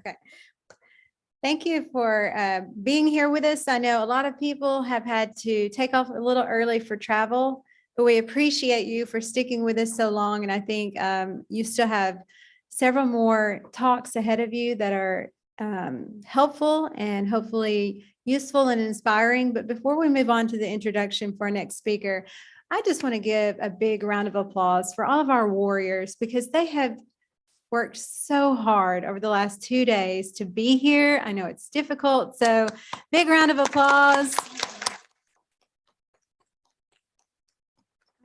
Okay. Thank you for being here with us. I know a lot of people have had to take off a little early for travel, but we appreciate you for sticking with us so long. And I think you still have several more talks ahead of you that are helpful and hopefully useful and inspiring. But before we move on to the introduction for our next speaker, I just want to give a big round of applause for all of our warriors, because they have worked so hard over the last 2 days to be here. I know it's difficult, so big round of applause.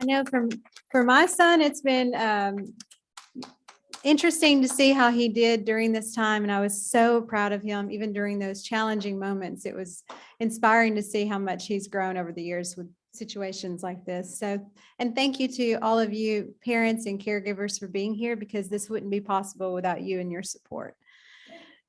I know for my son, it's been interesting to see how he did during this time, and I was so proud of him, even during those challenging moments. It was inspiring to see how much he's grown over the years with situations like this. So, and thank you to all of you parents and caregivers for being here, because this wouldn't be possible without you and your support.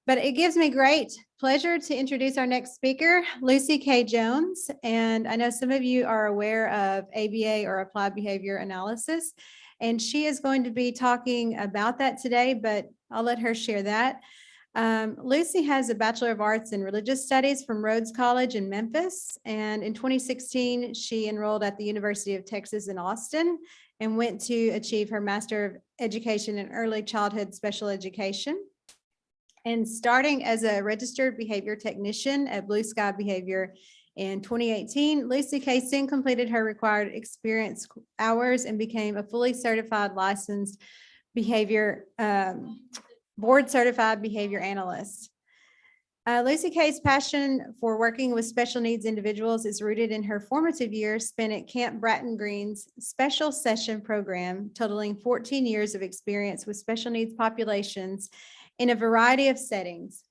But it gives me great pleasure to introduce our next speaker, Lucy K. Jones. And I know some of you are aware of ABA, or Applied Behavior Analysis, and she is going to be talking about that today, but I'll let her share that. Lucy has a Bachelor of Arts in Religious Studies from Rhodes College in Memphis. And in 2016, she enrolled at the University of Texas in Austin and went to achieve her Master of Education in Early Childhood Special Education. And starting as a registered behavior technician at Blue Sky Behavior in 2018, Lucy K. soon completed her required experience hours and became a fully certified licensed behavior board certified behavior analyst. Lucy K.'s passion for working with special needs individuals is rooted in her formative years spent at Camp Bratton Green's special session program, totaling 14 years of experience with special needs populations in a variety of settings.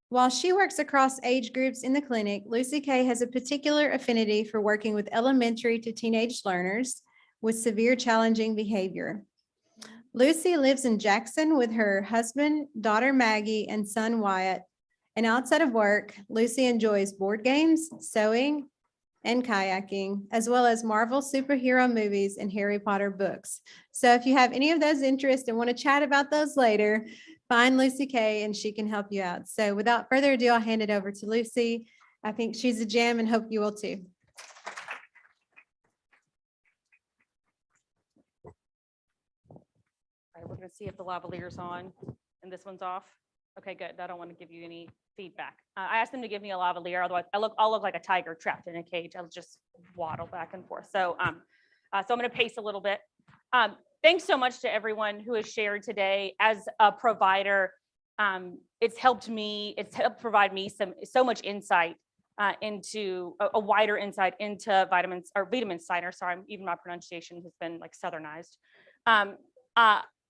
While she works across age groups in the clinic, Lucy K. has a particular affinity for working with elementary to teenage learners with severe challenging behavior. Lucy lives in Jackson with her husband, daughter Maggie, and son Wyatt. And outside of work, Lucy enjoys board games, sewing, and kayaking, as well as Marvel superhero movies and Harry Potter books. So if you have any of those interests and want to chat about those later, find Lucy K. and she can help you out. So without further ado, I'll hand it over to Lucy. I think she's a gem and hope you will too. We're going to see if the lavalier's on and this one's off. Okay, good. I don't want to give you any feedback. I asked them to give me a lavalier, otherwise I'll look like a tiger trapped in a cage. I'll just waddle back and forth. So, so I'm going to pace a little bit. Thanks so much to everyone who has shared today. As a provider, it's helped provide me so much insight into a wider insight into Wiedemann-Steiner. Sorry, even my pronunciation has been like Southernized.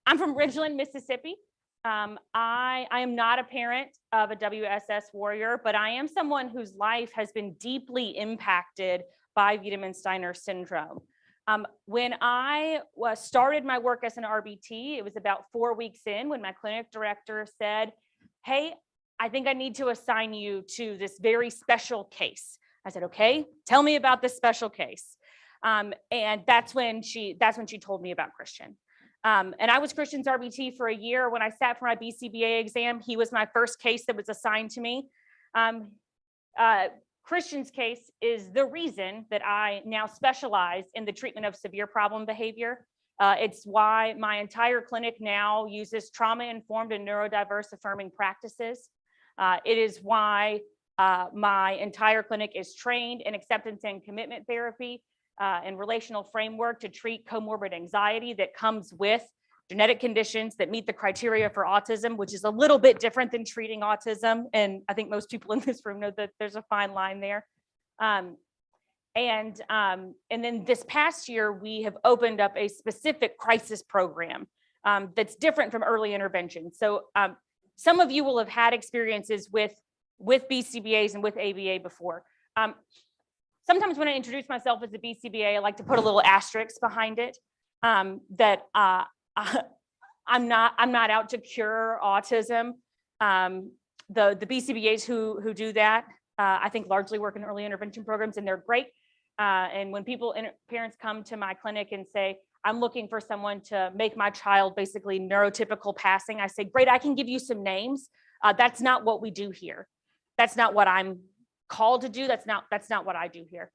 I'm from Ridgeland, Mississippi. I am not a parent of a WSS warrior, but I am someone whose life has been deeply impacted by Wiedemann-Steiner syndrome. When I started my work as an RBT, it was about 4 weeks in when my clinic director said, "Hey, I think I need to assign you to this very special case." I said, "Okay, tell me about this special case." And that's when she told me about Christian. And I was Christian's RBT for a year. When I sat for my BCBA exam, he was my first case that was assigned to me. Christian's case is the reason that I now specialize in the treatment of severe problem behavior. It's why my entire clinic now uses trauma-informed and neurodiverse affirming practices. It is why my entire clinic is trained in acceptance and commitment therapy and relational framework to treat comorbid anxiety that comes with genetic conditions that meet the criteria for autism, which is a little bit different than treating autism. And I think most people in this room know that there's a fine line there. And then this past year, we have opened up a specific crisis program that's different from early intervention. So some of you will have had experiences with BCBAs and with ABA before. Sometimes when I introduce myself as a BCBA, I like to put a little asterisk behind it that I'm not out to cure autism. The BCBAs who do that, I think largely work in early intervention programs, and they're great. And when parents come to my clinic and say, "I'm looking for someone to make my child basically neurotypical passing," I say, "Great, I can give you some names. That's not what we do here. That's not what I'm called to do. That's not what I do here.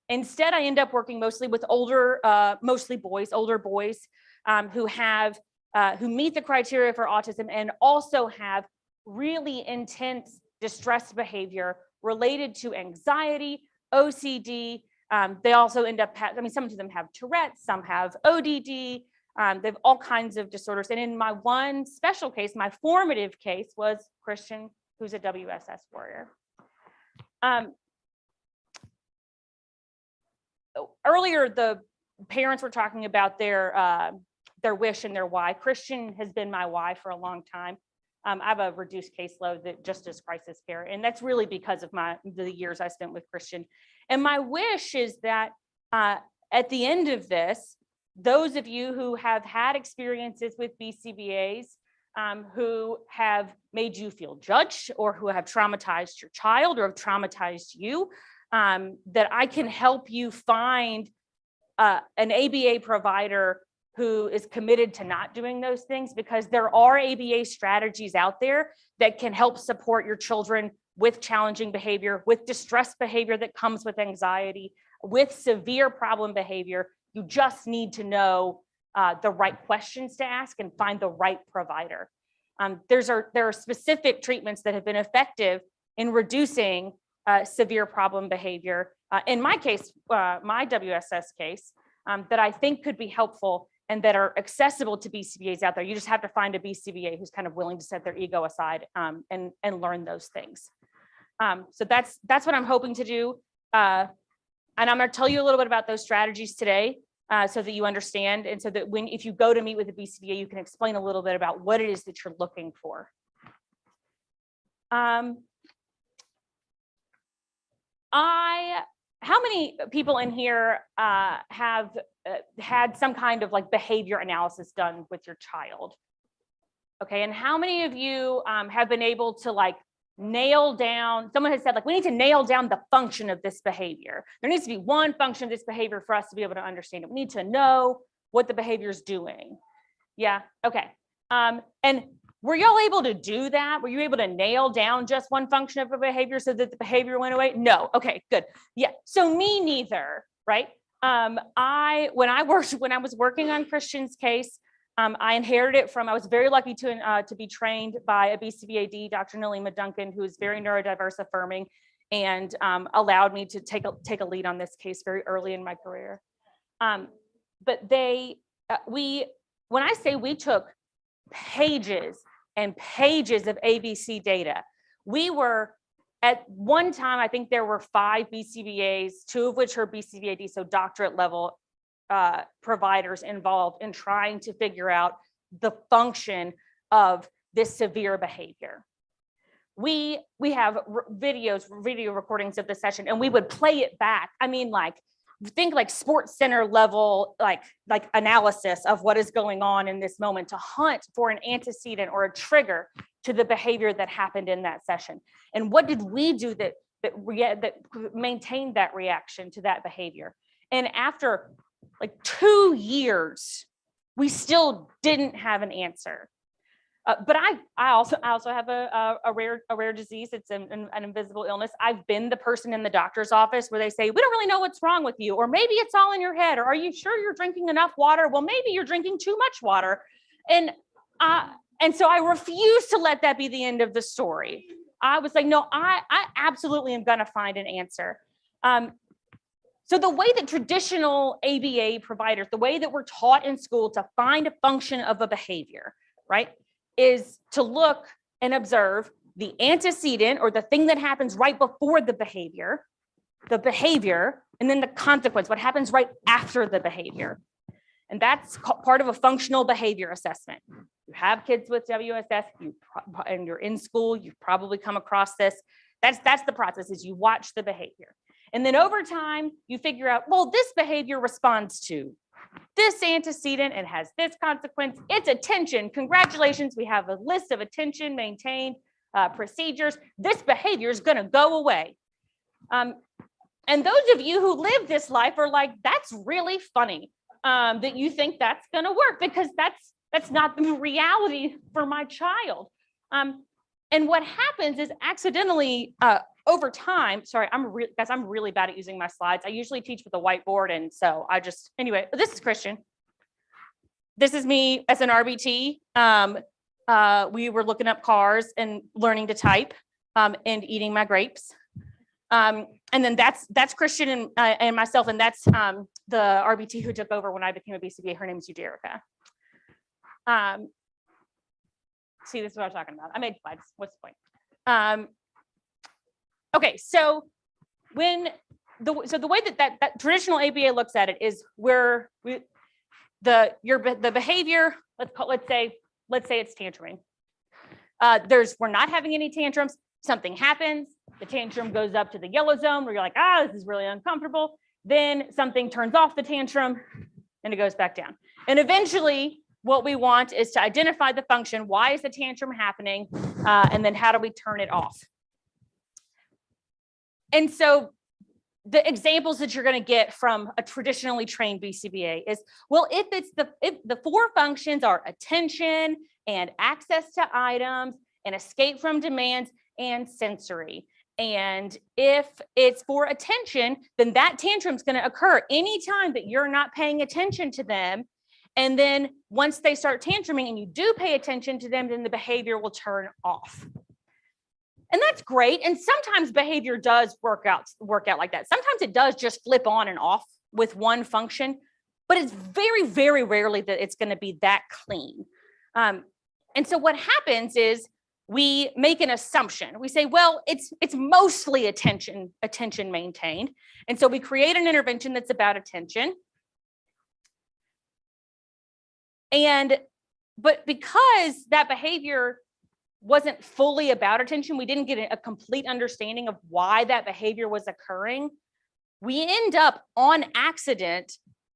Instead, I end up working mostly with older boys who meet the criteria for autism and also have really intense distress behavior related to anxiety, OCD. They also end up, some of them have Tourette's, some have ODD. They have all kinds of disorders. And in my one special case, my formative case was Christian, who's a WSS warrior. Earlier, the parents were talking about their wish and their why. Christian has been my why for a long time. I have a reduced caseload that just does crisis care, and that's really because of the years I spent with Christian. And my wish is that at the end of this, those of you who have had experiences with BCBAs, who have made you feel judged or who have traumatized your child or have traumatized you, that I can help you find an ABA provider who is committed to not doing those things, because there are ABA strategies out there that can help support your children with challenging behavior, with distress behavior that comes with anxiety, with severe problem behavior. You just need to know the right questions to ask and find the right provider. There are specific treatments that have been effective in reducing severe problem behavior. In my case, my WSS case, that I think could be helpful and that are accessible to BCBAs out there. You just have to find a BCBA who's kind of willing to set their ego aside and learn those things. So that's what I'm hoping to do. And I'm going to tell you a little bit about those strategies today, so that you understand, and so that if you go to meet with a BCBA, you can explain a little bit about what it is that you're looking for. How many people in here have had some kind of like behavior analysis done with your child? Okay, and how many of you have been able to like nail down, someone has said like, we need to nail down the function of this behavior. There needs to be one function of this behavior for us to be able to understand it. We need to know what the behavior is doing. Yeah, okay. And were y'all able to do that? Were you able to nail down just one function of a behavior so that the behavior went away? No. Okay, good. Yeah. So me neither, right? When I was working on Christian's case, I inherited it from, I was very lucky to be trained by a BCBAD, Dr. Nalima Duncan, who is very neurodiverse affirming, and allowed me to take a lead on this case very early in my career. But when I say we took pages and pages of ABC data, we were at one time, I think there were 5 BCBAs, 2 of which are BCBAD, so doctorate level providers involved in trying to figure out the function of this severe behavior. We have video recordings of the session, and we would play it back. I mean, like, think like Sports Center level, like analysis of what is going on in this moment to hunt for an antecedent or a trigger to the behavior that happened in that session. And what did we do that maintained that reaction to that behavior? And after like 2 years, we still didn't have an answer. But I also have a rare disease. It's an invisible illness. I've been the person in the doctor's office where they say, we don't really know what's wrong with you, or maybe it's all in your head, or are you sure you're drinking enough water? Well, maybe you're drinking too much water. And so I refuse to let that be the end of the story. I was like, no, I absolutely am going to find an answer. So the way that traditional ABA providers, the way that we're taught in school to find a function of a behavior, right, is to look and observe the antecedent, or the thing that happens right before the behavior, and then the consequence, what happens right after the behavior. And that's part of a functional behavior assessment. You have kids with WSS, and you're in school, you've probably come across this. That's the process, is you watch the behavior. And then over time, you figure out, well, this behavior responds to this antecedent and has this consequence. It's attention. Congratulations, we have a list of attention maintained procedures. This behavior is going to go away. And those of you who live this life are like, that's really funny that you think that's going to work, because that's not the reality for my child. And what happens is accidentally, over time, sorry, guys, I'm really bad at using my slides. I usually teach with a whiteboard. And so anyway, this is Christian. This is me as an RBT. We were looking up cars and learning to type and eating my grapes. And then that's Christian and myself. And that's the RBT who took over when I became a BCBA. Her name is Euderica. See, this is what I'm talking about. I made slides. What's the point? Okay, so the way that traditional ABA looks at it is where the behavior, let's say it's tantruming. We're not having any tantrums. Something happens. The tantrum goes up to the yellow zone where you're like, this is really uncomfortable. Then something turns off the tantrum and it goes back down. And eventually what we want is to identify the function. Why is the tantrum happening? And then how do we turn it off? And so the examples that you're going to get from a traditionally trained BCBA is, well, if the four functions are attention and access to items and escape from demands and sensory. And if it's for attention, then that tantrum is going to occur anytime that you're not paying attention to them. And then once they start tantruming and you do pay attention to them, then the behavior will turn off. And that's great. And sometimes behavior does work out like that. Sometimes it does just flip on and off with one function, but it's very, very rarely that it's going to be that clean. And so what happens is we make an assumption. We say, well, it's mostly attention maintained. And so we create an intervention that's about attention. But because that behavior wasn't fully about attention, we didn't get a complete understanding of why that behavior was occurring, we end up on accident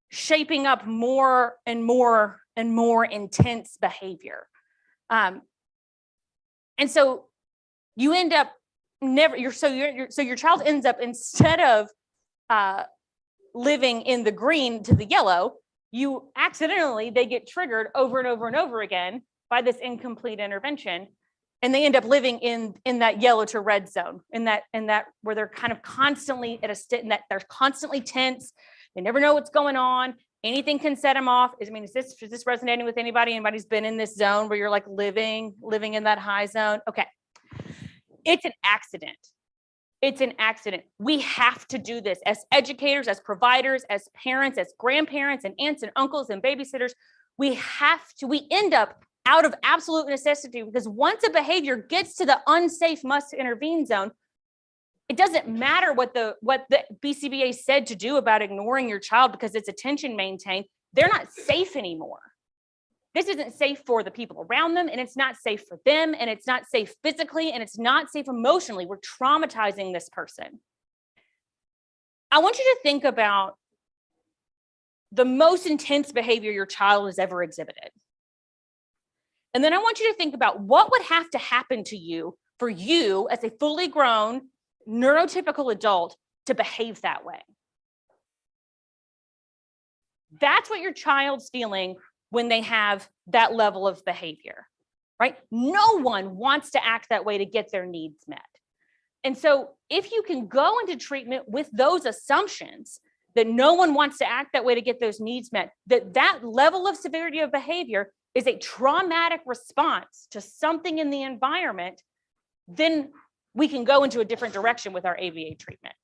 shaping up more and more and more intense behavior. And so you end up so your child ends up, instead of living in the green to the yellow, they get triggered over and over and over again by this incomplete intervention. And they end up living in that yellow to red zone, in that where they're kind of constantly at a state, and that they're constantly tense. They never know what's going on. Anything can set them off. Is this resonating with anybody? Anybody's been in this zone where you're like living in that high zone? Okay. It's an accident. It's an accident. We have to do this as educators, as providers, as parents, as grandparents and aunts and uncles and babysitters. We end up out of absolute necessity, because once a behavior gets to the unsafe must intervene zone, it doesn't matter what the BCBA said to do about ignoring your child because it's attention maintained. They're not safe anymore. This isn't safe for the people around them, and it's not safe for them, and it's not safe physically, and it's not safe emotionally. We're traumatizing this person. I want you to think about the most intense behavior your child has ever exhibited. And then I want you to think about what would have to happen to you for you as a fully grown neurotypical adult to behave that way. That's what your child's feeling when they have that level of behavior, right? No one wants to act that way to get their needs met. And so if you can go into treatment with those assumptions that no one wants to act that way to get those needs met, that level of severity of behavior is a traumatic response to something in the environment, then we can go into a different direction with our ABA treatment.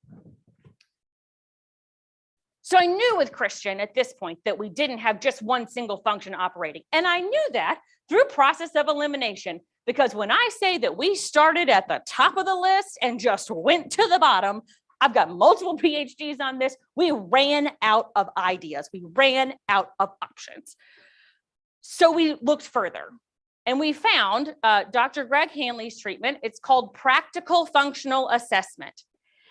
So I knew with Christian at this point that we didn't have just one single function operating. And I knew that through process of elimination, because when I say that we started at the top of the list and just went to the bottom, I've got multiple PhDs on this. We ran out of ideas. We ran out of options. So we looked further and we found Dr. Greg Hanley's treatment. It's called practical functional assessment.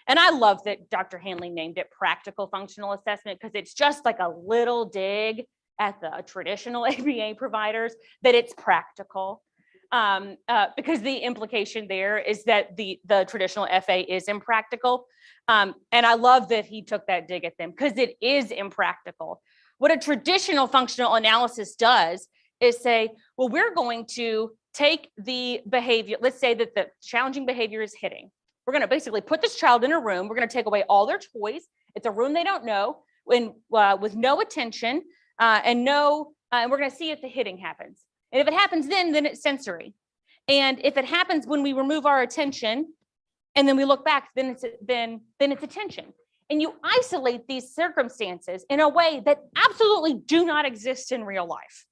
And I love that Dr. Hanley named it practical functional assessment, because it's just like a little dig at the traditional ABA providers that it's practical. Because the implication there is that the traditional FA is impractical. And I love that he took that dig at them, because it is impractical. What a traditional functional analysis does is say, well, we're going to take the behavior, let's say that the challenging behavior is hitting. We're going to basically put this child in a room. We're going to take away all their toys. It's a room they don't know, with no attention and we're going to see if the hitting happens. And if it happens then it's sensory. And if it happens when we remove our attention and then we look back, then it's attention. And you isolate these circumstances in a way that absolutely do not exist in real life.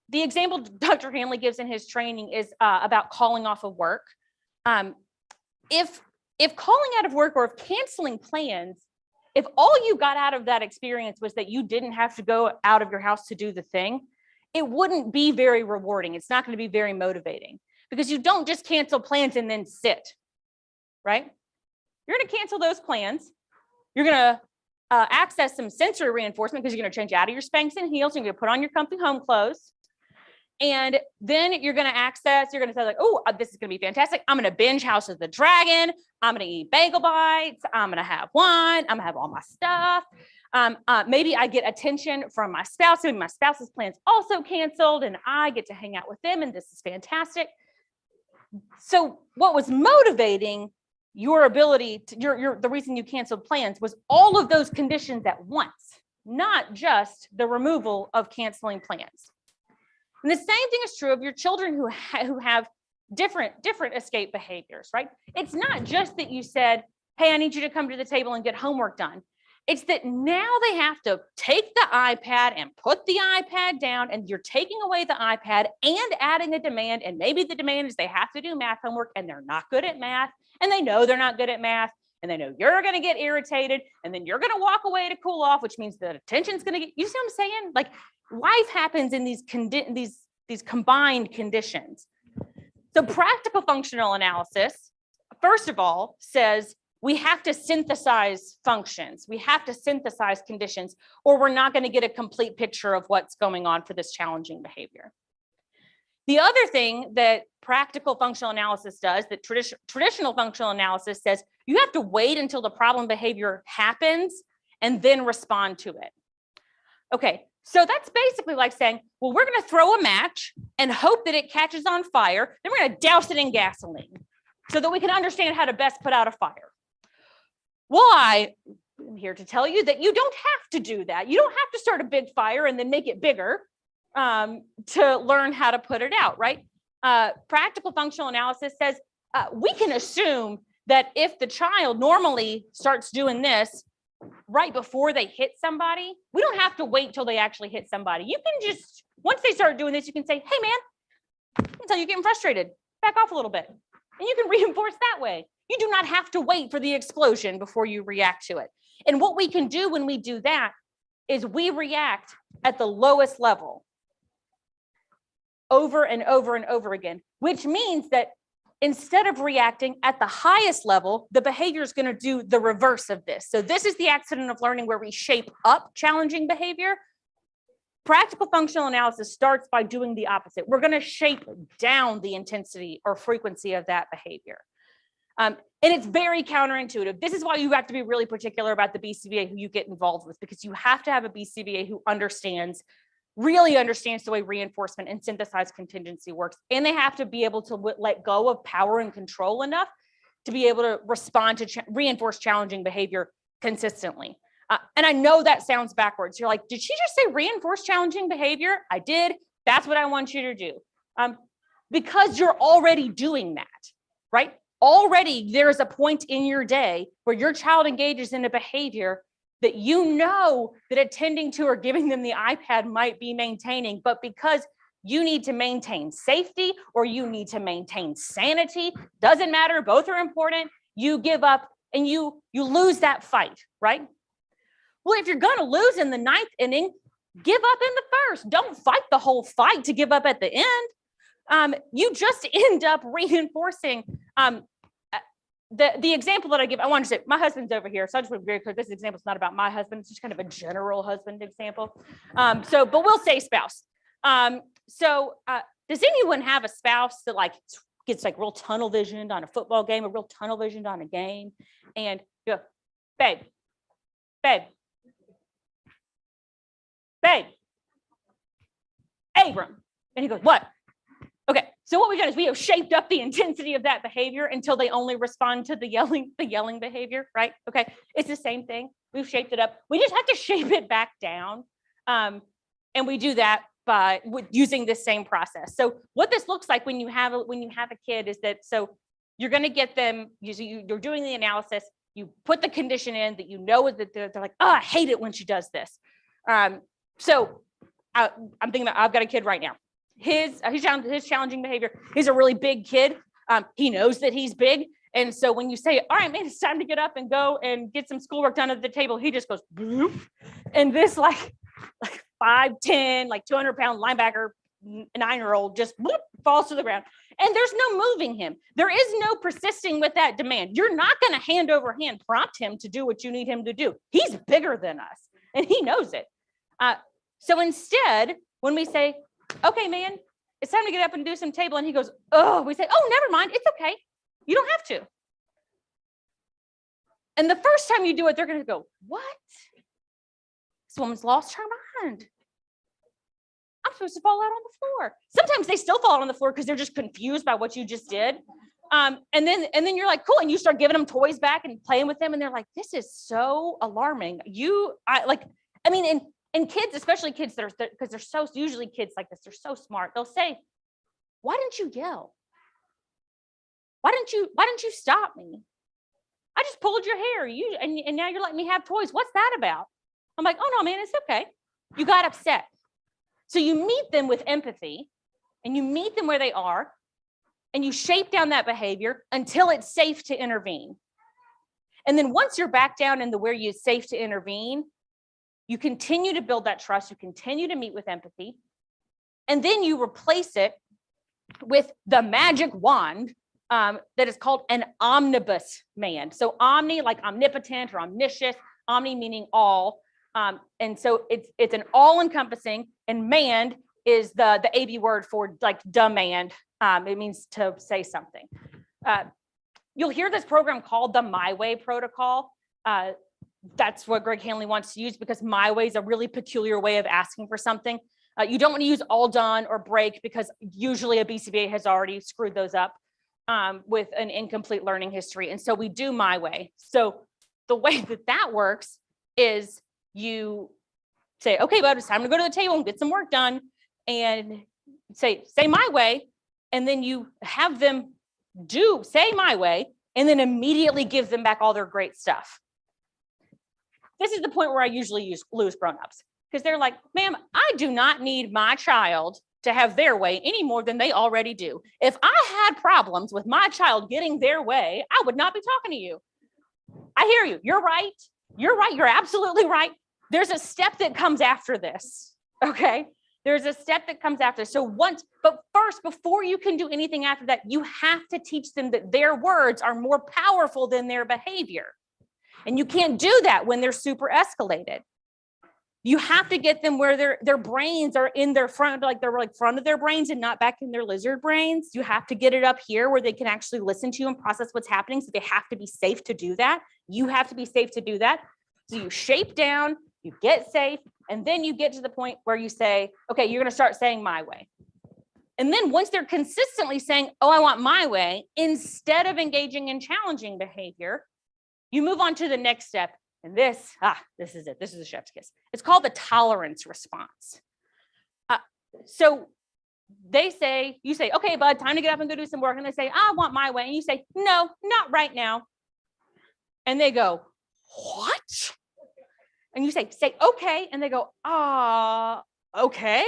The example Dr. Hanley gives in his training is about calling off of work. If calling out of work or if canceling plans, if all you got out of that experience was that you didn't have to go out of your house to do the thing, it wouldn't be very rewarding. It's not going to be very motivating because you don't just cancel plans and then sit, right? You're going to cancel those plans. You're going to access some sensory reinforcement because you're going to change out of your Spanx and heels. You're going to put on your comfy home clothes. And then you're going to say like, oh, this is going to be fantastic. I'm going to binge House of the Dragon. I'm going to eat bagel bites. I'm going to have wine. I'm going to have all my stuff. Maybe I get attention from my spouse. Maybe my spouse's plans also canceled and I get to hang out with them and this is fantastic. So what was motivating your ability to, the reason you canceled plans was all of those conditions at once, not just the removal of canceling plans. And the same thing is true of your children who have different escape behaviors, right? It's not just that you said, hey, I need you to come to the table and get homework done. It's that now they have to take the iPad and put the iPad down, and you're taking away the iPad and adding a demand. And maybe the demand is they have to do math homework and they're not good at math and they know they're not good at math and they know you're going to get irritated and then you're going to walk away to cool off, which means that attention's going to get, you see what I'm saying? Like life happens in these combined conditions. So practical functional analysis, first of all, says we have to synthesize functions. We have to synthesize conditions, or we're not going to get a complete picture of what's going on for this challenging behavior. The other thing that practical functional analysis does, that traditional functional analysis says, you have to wait until the problem behavior happens and then respond to it. Okay, so that's basically like saying, well, we're going to throw a match and hope that it catches on fire. Then we're going to douse it in gasoline so that we can understand how to best put out a fire. Well, I am here to tell you that you don't have to do that. You don't have to start a big fire and then make it bigger to learn how to put it out, right? Practical functional analysis says we can assume that if the child normally starts doing this right before they hit somebody, we don't have to wait till they actually hit somebody. You can just, once they start doing this, you can say, hey man, I can tell you're getting frustrated, back off a little bit. And you can reinforce that way. You do not have to wait for the explosion before you react to it. And what we can do when we do that is we react at the lowest level over and over and over again, which means that instead of reacting at the highest level, the behavior is going to do the reverse of this. So this is the accident of learning where we shape up challenging behavior. Practical functional analysis starts by doing the opposite. We're going to shape down the intensity or frequency of that behavior. And it's very counterintuitive. This is why you have to be really particular about the BCBA who you get involved with, because you have to have a BCBA who really understands the way reinforcement and synthesized contingency works. And they have to be able to let go of power and control enough to be able to respond to reinforce challenging behavior consistently. And I know that sounds backwards. You're like, did she just say reinforce challenging behavior? I did. That's what I want you to do. Because you're already doing that, right? Already there's a point in your day where your child engages in a behavior that you know that attending to or giving them the iPad might be maintaining, but because you need to maintain safety or you need to maintain sanity, doesn't matter, both are important, you give up and you lose that fight, right? Well, if you're gonna lose in the 9th inning, give up in the first. Don't fight the whole fight to give up at the end. You just end up reinforcing the example that I give. I want to say my husband's over here, so I just want to be very clear. This example is not about my husband. It's just kind of a general husband example. But we'll say spouse. Does anyone have a spouse that like gets like real tunnel visioned on a football game, or real tunnel visioned on a game, and you go, babe, Abram, and he goes, what? So what we've done is we have shaped up the intensity of that behavior until they only respond to the yelling behavior, right? Okay, it's the same thing. We've shaped it up. We just have to shape it back down. And we do that by using this same process. So what this looks like when you have a kid is that, so you're going to get them, you're doing the analysis, you put the condition in that you know that they're like, oh, I hate it when she does this. So I'm thinking about, I've got a kid right now. His challenging behavior, he's a really big kid. He knows that he's big. And so when you say, all right, man, it's time to get up and go and get some schoolwork done at the table, he just goes, bloop. And this like 5'10", like 200-pound linebacker, 9-year-old just bloop, falls to the ground. And there's no moving him. There is no persisting with that demand. You're not going to hand over hand prompt him to do what you need him to do. He's bigger than us and he knows it. So instead, when we say, okay, man, it's time to get up and do some table, and he goes, oh, we say, oh, never mind. It's okay. You don't have to. And the first time you do it, they're going to go, what? This woman's lost her mind. I'm supposed to fall out on the floor. Sometimes they still fall on the floor because they're just confused by what you just did. And then you're like, cool. And you start giving them toys back and playing with them. And they're like, this is so alarming. And kids, especially kids that are, because they're so, usually kids like this, they're so smart. They'll say, why didn't you yell? Why didn't you stop me? I just pulled your hair. And now you're letting me have toys. What's that about? I'm like, oh no, man, it's okay. You got upset. So you meet them with empathy and you meet them where they are and you shape down that behavior until it's safe to intervene. And then once you're back down in the where it's safe to intervene, you continue to build that trust, you continue to meet with empathy, and then you replace it with the magic wand that is called an omnibus man. So omni, like omnipotent or omniscient, omni meaning all. And so it's an all-encompassing, and manned is the AB word for like demand. It means to say something. You'll hear this program called the My Way protocol. That's what Greg Hanley wants to use because My Way is a really peculiar way of asking for something. You don't want to use all done or break because usually a BCBA has already screwed those up with an incomplete learning history. And so we do My Way. So the way that works is you say, okay, bud, it's time to go to the table and get some work done, and say My Way. And then you have them say My Way, and then immediately give them back all their great stuff. This is the point where I usually lose grown-ups because they're like, ma'am, I do not need my child to have their way any more than they already do. If I had problems with my child getting their way, I would not be talking to you. I hear you. You're right. You're right. You're absolutely right. There's a step that comes after this. Okay. There's a step that comes after. But first, before you can do anything after that, you have to teach them that their words are more powerful than their behavior. And you can't do that when they're super escalated. You have to get them where their brains are in their front, like they're like front of their brains and not back in their lizard brains. You have to get it up here where they can actually listen to you and process what's happening. So they have to be safe to do that. You have to be safe to do that. So you shape down, you get safe, and then you get to the point where you say, okay, you're going to start saying My Way. And then once they're consistently saying, oh, I want my way, instead of engaging in challenging behavior, you move on to the next step. And this is it. This is a chef's kiss. It's called the tolerance response. So you say, okay, bud, time to get up and go do some work. And they say, I want my way. And you say, no, not right now. And they go, what? And you say, okay. And they go, okay.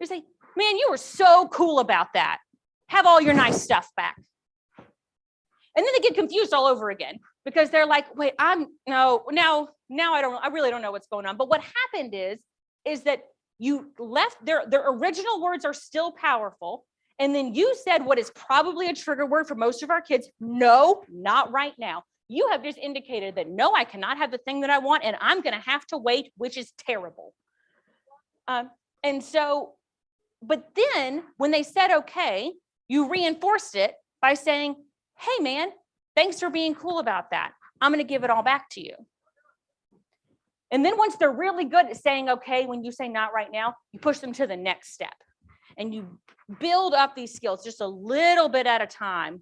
You say, man, you were so cool about that. Have all your nice stuff back. And then they get confused all over again because they're like, wait, now I really don't know what's going on. But what happened is that you left their original words are still powerful. And then you said what is probably a trigger word for most of our kids. No, not right now. You have just indicated that, no, I cannot have the thing that I want, and I'm going to have to wait, which is terrible. But then when they said, okay, you reinforced it by saying, hey, man, thanks for being cool about that. I'm going to give it all back to you. And then once they're really good at saying, okay, when you say not right now, you push them to the next step. and you build up these skills just a little bit at a time.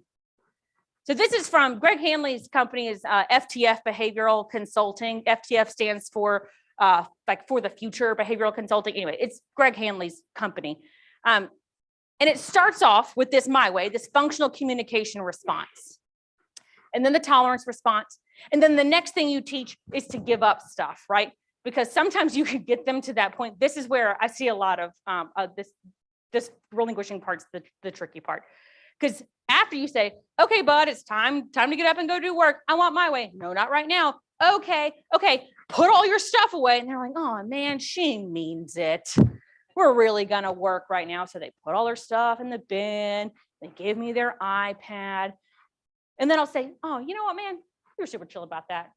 So this is from Greg Hanley's company is FTF Behavioral Consulting. FTF stands for like for the future behavioral consulting. Anyway, it's Greg Hanley's company. And it starts off with this my way, this functional communication response. And then the tolerance response. And then the next thing you teach is to give up stuff, right? Because sometimes you can get them to that point. This is where I see a lot of this relinquishing part's the tricky part. Because after you say, okay, bud, it's time to get up and go do work. I want my way. No, not right now. Okay, put all your stuff away. And they're like, oh man, she means it. We're really gonna work right now. So they put all their stuff in the bin. They give me their iPad. And then I'll say, oh, you know what, man? You're super chill about that.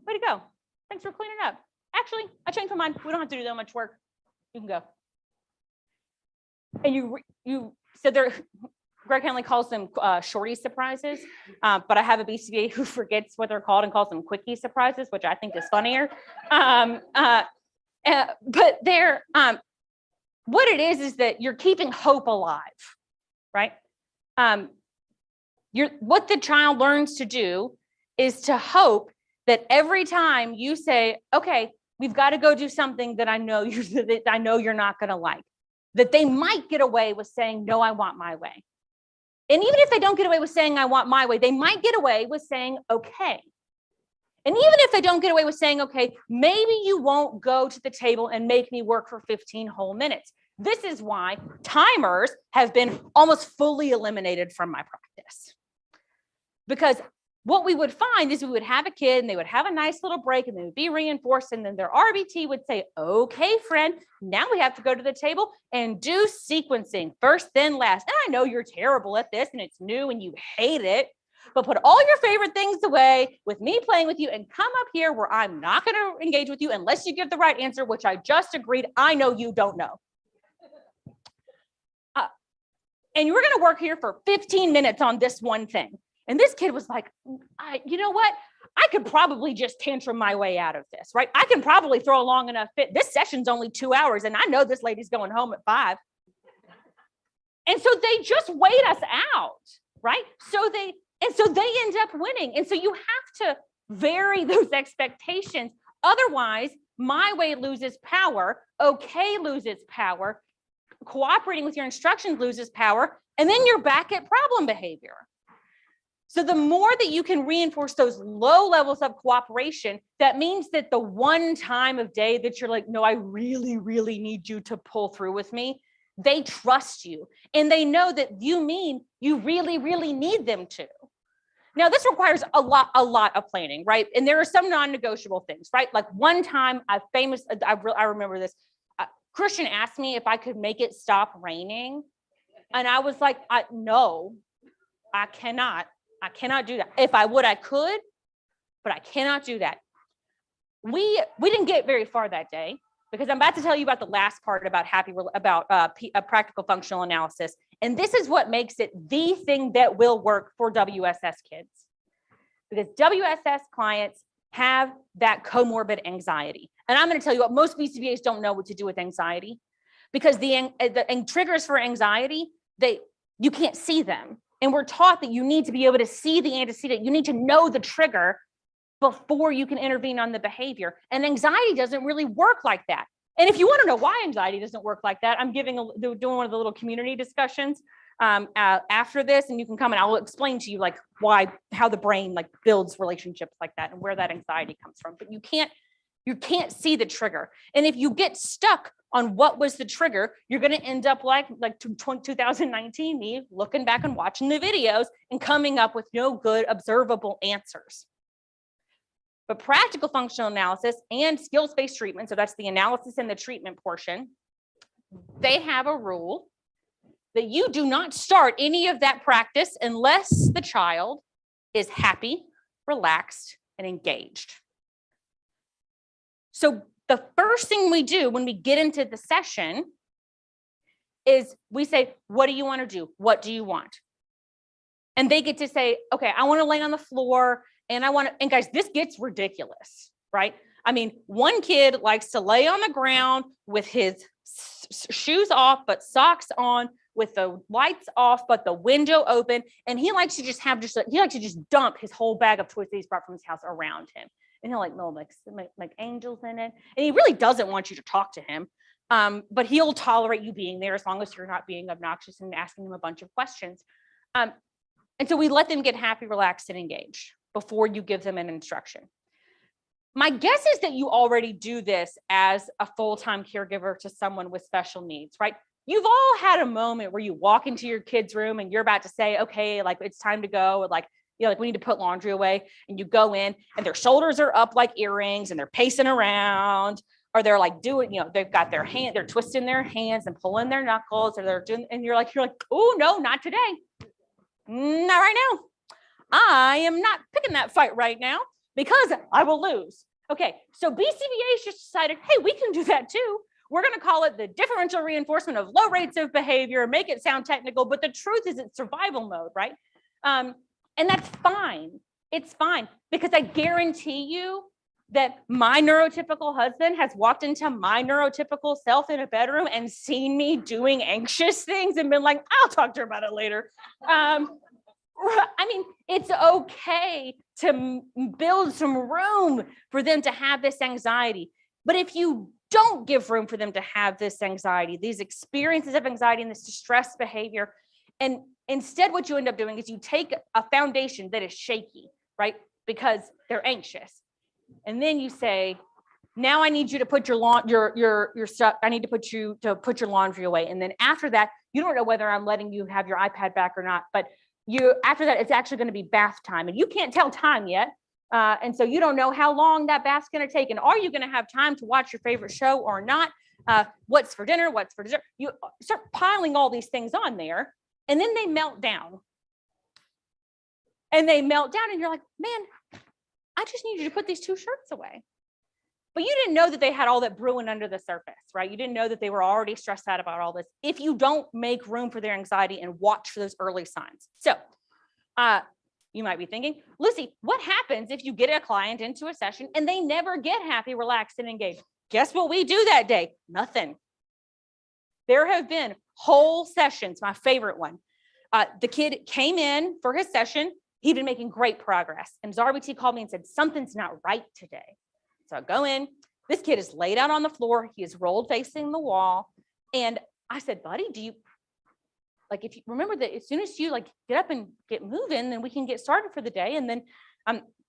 Way to go. Thanks for cleaning up. Actually, I changed my mind. We don't have to do that much work. You can go. And you said there, Greg Hanley calls them shorty surprises, but I have a BCBA who forgets what they're called and calls them quickie surprises, which I think is funnier. But they're, what it is that you're keeping hope alive, right? What the child learns to do is to hope that every time you say, okay, we've got to go do something that I know you're not going to like, that they might get away with saying, no, I want my way. And even if they don't get away with saying, I want my way, they might get away with saying, okay. And even if they don't get away with saying, okay, maybe you won't go to the table and make me work for 15 whole minutes. This is why timers have been almost fully eliminated from my practice. Because what we would find is we would have a kid and they would have a nice little break and they would be reinforced. And then their RBT would say, okay, friend, now we have to go to the table and do sequencing first, then last. And I know you're terrible at this and it's new and you hate it, but put all your favorite things away with me playing with you and come up here where I'm not going to engage with you unless you give the right answer, which I just agreed. I know you don't know. And you're going to work here for 15 minutes on this one thing. And this kid was like, you know what? I could probably just tantrum my way out of this, right? I can probably throw a long enough fit. This session's only 2 hours and I know this lady's going home at 5. And so they just wait us out, right? So they end up winning. And so you have to vary those expectations. Otherwise, my way loses power. Okay loses power. Cooperating with your instructions loses power. And then you're back at problem behavior. So the more that you can reinforce those low levels of cooperation, that means that the one time of day that you're like, no, I really, really need you to pull through with me, they trust you. And they know that you mean you really, really need them to. Now, this requires a lot of planning, right? And there are some non-negotiable things, right? Like one time I remember this, Christian asked me if I could make it stop raining. And I was like, no, I cannot. I cannot do that. If I would, I could, but I cannot do that. We didn't get very far that day because I'm about to tell you about the last part about practical functional analysis. And this is what makes it the thing that will work for WSS kids. Because WSS clients have that comorbid anxiety. And I'm going to tell you what, most BCBAs don't know what to do with anxiety because the triggers for anxiety, you can't see them. And we're taught that you need to be able to see the antecedent. You need to know the trigger before you can intervene on the behavior. And anxiety doesn't really work like that. And if you want to know why anxiety doesn't work like that, I'm doing one of the little community discussions after this, and you can come and I'll explain to you like how the brain like builds relationships like that and where that anxiety comes from. But you can't see the trigger. And if you get stuck on what was the trigger, you're going to end up like 2019 me looking back and watching the videos and coming up with no good observable answers. But practical functional analysis and skills-based treatment, so that's the analysis and the treatment portion, they have a rule that you do not start any of that practice unless the child is happy, relaxed, and engaged. So the first thing we do when we get into the session is we say, what do you want to do? What do you want? And they get to say, okay, I want to lay on the floor and and guys, this gets ridiculous, right? I mean, one kid likes to lay on the ground with his shoes off, but socks on, with the lights off, but the window open. And he likes to just he likes to just dump his whole bag of toys that he's brought from his house around him. And he'll like, no, like angels in it. And he really doesn't want you to talk to him. But he'll tolerate you being there as long as you're not being obnoxious and asking him a bunch of questions. And so we let them get happy, relaxed, and engaged before you give them an instruction. My guess is that you already do this as a full-time caregiver to someone with special needs, right? You've all had a moment where you walk into your kid's room and you're about to say, okay, like it's time to go. Or like, you know, like we need to put laundry away, and you go in and their shoulders are up like earrings and they're pacing around, or they're like doing, you know, they've got their hand, they're twisting their hands and pulling their knuckles, or they're doing, and you're like, oh no, not today. Not right now. I am not picking that fight right now because I will lose. Okay, so BCBA's just decided, hey, we can do that too. We're going to call it the differential reinforcement of low rates of behavior, make it sound technical, but the truth is it's survival mode, right? And that's fine. It's fine, because I guarantee you that my neurotypical husband has walked into my neurotypical self in a bedroom and seen me doing anxious things and been like, I'll talk to her about it later. I mean, it's okay to build some room for them to have this anxiety. But if you don't give room for them to have this anxiety, these experiences of anxiety and this distress behavior, and instead what you end up doing is you take a foundation that is shaky, right? Because they're anxious. And then you say, now I need you to put your stuff, I need to put you to put your laundry away. And then after that, you don't know whether I'm letting you have your iPad back or not, but after that, it's actually going to be bath time, and you can't tell time yet. And so you don't know how long that bath's going to take. And are you going to have time to watch your favorite show or not? What's for dinner? What's for dessert? You start piling all these things on there, and then they melt down. And you're like, man, I just need you to put these 2 shirts away. But you didn't know that they had all that brewing under the surface, right? You didn't know that they were already stressed out about all this if you don't make room for their anxiety and watch for those early signs. So you might be thinking, Lucy, what happens if you get a client into a session and they never get happy, relaxed, and engaged? Guess what we do that day? Nothing. There have been whole sessions, my favorite one. The kid came in for his session. He'd been making great progress. And his RBT called me and said, something's not right today. So I go in, this kid is laid out on the floor. He is rolled facing the wall. And I said, buddy, do you, like, if you remember that as soon as you like get up and get moving, then we can get started for the day. And then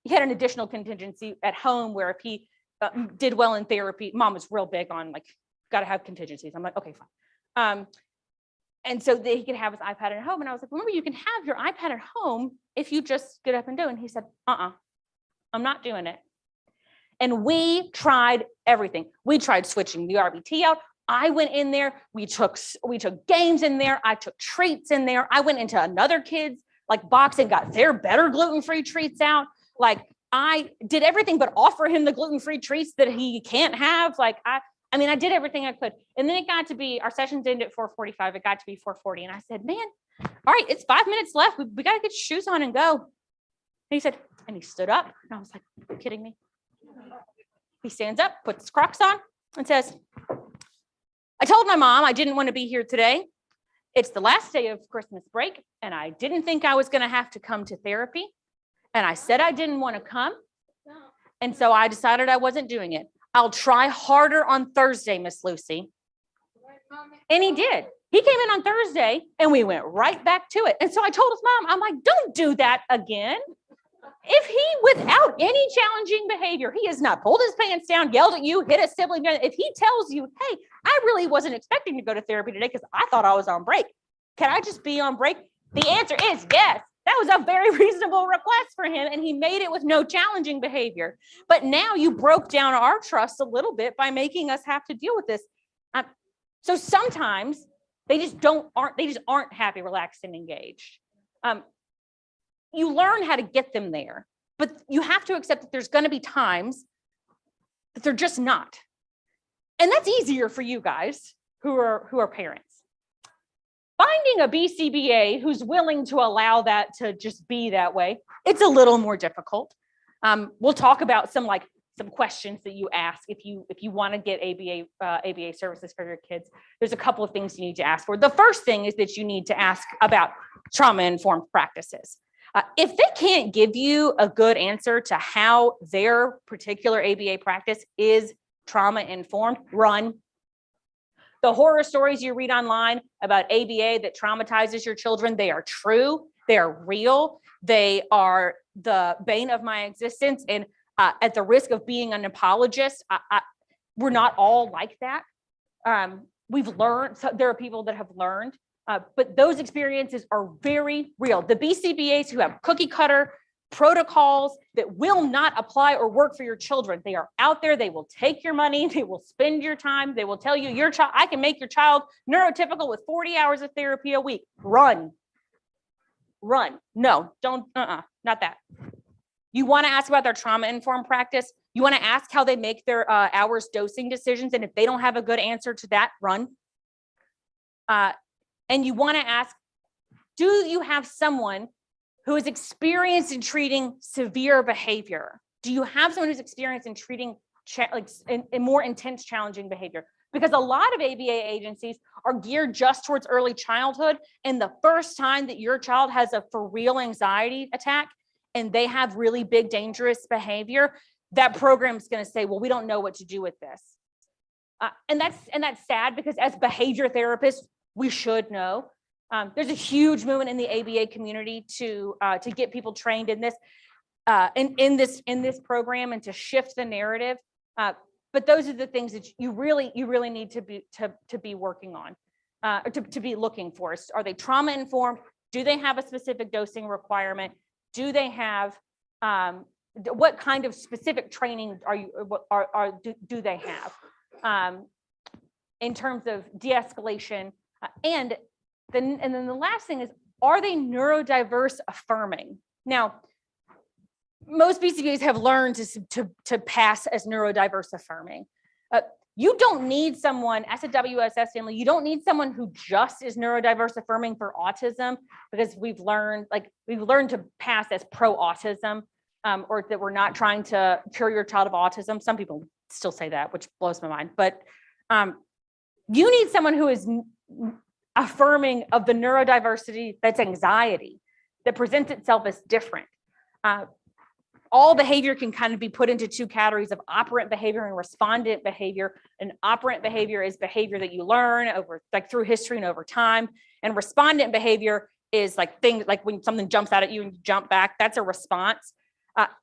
he had an additional contingency at home where if he did well in therapy, mom was real big on like, got to have contingencies. I'm like, okay, fine. And so that he could have his iPad at home. And I was like, remember, you can have your iPad at home if you just get up and do it. And he said, I'm not doing it. And we tried everything. We tried switching the RBT out. I went in there. We took games in there. I took treats in there. I went into another kid's like box and got their better gluten-free treats out. Like I did everything but offer him the gluten-free treats that he can't have. Like I mean, I did everything I could. And then it got to be, our sessions ended at 4:45. It got to be 4:40. And I said, man, all right, it's 5 minutes left. We got to get your shoes on and go. And he said, and he stood up. And I was like, are you kidding me? He stands up, puts his Crocs on, and says, I told my mom I didn't want to be here today. It's the last day of Christmas break, and I didn't think I was going to have to come to therapy. And I said I didn't want to come. And so I decided I wasn't doing it. I'll try harder on Thursday, Miss Lucy. And he did. He came in on Thursday, and we went right back to it. And so I told his mom, I'm like, don't do that again. If he, without any challenging behavior, he has not pulled his pants down, yelled at you, hit a sibling, if he tells you, hey, I really wasn't expecting to go to therapy today because I thought I was on break. Can I just be on break? The answer is yes. That was a very reasonable request for him, and he made it with no challenging behavior. But now you broke down our trust a little bit by making us have to deal with this. So sometimes they just aren't happy, relaxed, and engaged. You learn how to get them there, but you have to accept that there's going to be times that they're just not. And that's easier for you guys who are parents. Finding a BCBA who's willing to allow that to just be that way, it's a little more difficult. We'll talk about some like some questions that you ask if you want to get ABA services for your kids. There's a couple of things you need to ask for. The first thing is that you need to ask about trauma-informed practices. If they can't give you a good answer to how their particular ABA practice is trauma-informed, run. The horror stories you read online about ABA that traumatizes your children, they are true, they are real, they are the bane of my existence. And at the risk of being an apologist, we're not all like that. We've learned, so there are people that have learned, but those experiences are very real. The BCBAs who have cookie cutter protocols that will not apply or work for your children, they are out there, they will take your money, they will spend your time, they will tell you your child, I can make your child neurotypical with 40 hours of therapy a week. Run. No, don't, not that. You want to ask about their trauma-informed practice. You want to ask how they make their hours dosing decisions. And if they don't have a good answer to that, run. And you want to ask, do you have someone who is experienced in treating severe behavior? Do you have someone who's experienced in treating in more intense, challenging behavior? Because a lot of ABA agencies are geared just towards early childhood. And the first time that your child has a for real anxiety attack and they have really big, dangerous behavior, that program is going to say, well, we don't know what to do with this. And that's sad, because as behavior therapists, we should know. There's a huge movement in the ABA community to get people trained in this, in this program, and to shift the narrative. But those are the things that you really need to be working on, or to be looking for. Are they trauma informed? Do they have a specific dosing requirement? Do they have what kind of specific training do they have in terms of de-escalation? And then the last thing is, are they neurodiverse affirming? Now, most BCBAs have learned to pass as neurodiverse affirming. You don't need someone, as a WSS family, you don't need someone who just is neurodiverse affirming for autism, because we've learned to pass as pro-autism, or that we're not trying to cure your child of autism. Some people still say that, which blows my mind. But you need someone who is affirming of the neurodiversity that's anxiety, that presents itself as different. All behavior can kind of be put into two categories of operant behavior and respondent behavior. And operant behavior is behavior that you learn through history and over time. And respondent behavior is things like when something jumps out at you and you jump back, that's a response.